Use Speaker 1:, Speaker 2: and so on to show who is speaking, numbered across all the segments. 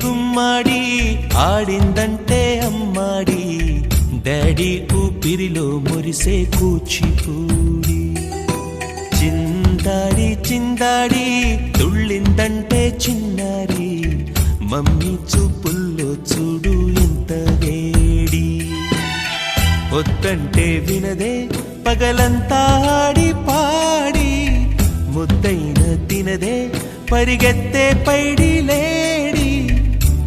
Speaker 1: గుమ్మాడి ఆడిందంటే అమ్మాడి డాడీ ఊపిరిలో మురిసే కూచిపూడి చిందాడి చిందాడి తుళ్ళిందంటే చిన్నారి మమ్మీ చూపుల్లో చూడు ఎంత వేడి వద్దంటే వినదే పగలంతా ఆడి పాడి ముద్దైన తినదే పరిగెత్తే పైడి లేడి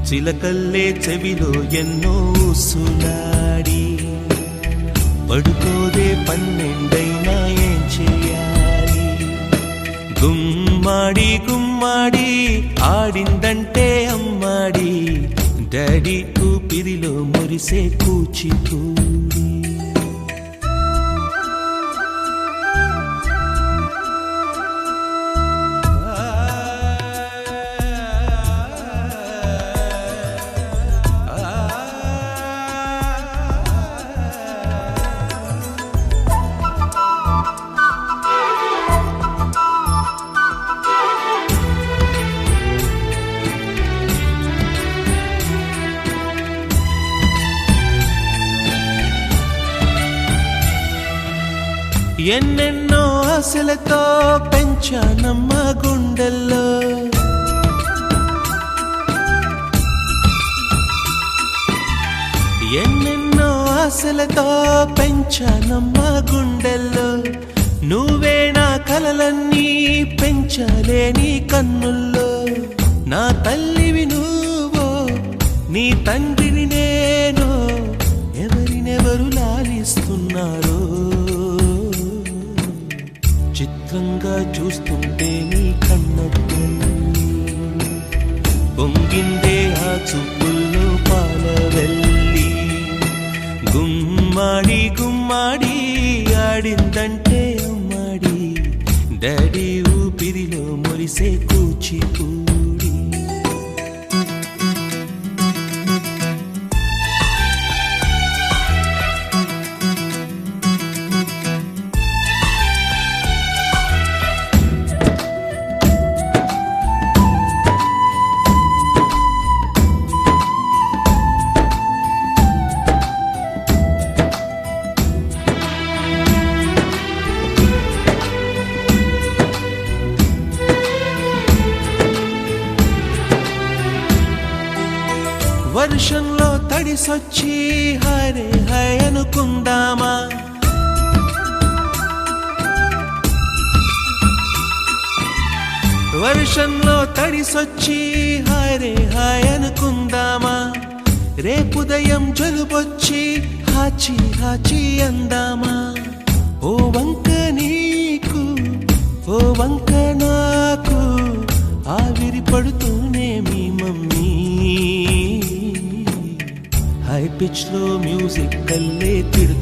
Speaker 1: చిలకల్లే చెవిలో ఎన్నో సులాడి పడుకోదే పన్నెండైనా ఏం చేయాలి గుమ్మాడి గుమ్మాడి ఆడిందంటే అమ్మాడి డాడీ ఊపిరిలో మురిసే కూచిపూడి ఎన్నెన్నో ఆశలతో పెంచానమ్మ గుండెల్లో ఎన్నెన్నో ఆశలతో పెంచానమ్మ గుండెల్లో నువ్వే నా కలలన్నీ పెంచాలే నీ కన్నుల్లో నా తల్లివి నువ్వో నీ తండ్రిని నేను ఎవరినెవరు లాలిస్తున్నారో చిత్రంగా చూస్తుంటే నీ కన్నట్టు పొంగిందే ఆ చూపుల్లో పాలవెల్లి గుమ్మాడి గుమ్మాడి ఆడిందంటే అమ్మాడి డాడీ ఊపిరిలో మురిసే కూచిపూడి వర్షంలో తడిసొచ్చి హరే హై అనుకుందామా వర్షంలో తడిసొచ్చి హరే హై అనుకుందామా రేపుదయం జలుబొచ్చి హాచి హాచి అందామా ఓ వంక నీకు ఓ వంక నాకు ఆవిరి పడుతూనే మీ మమ్మీ హై పిచ్ లో మ్యూజిక్ కల్లే తిరు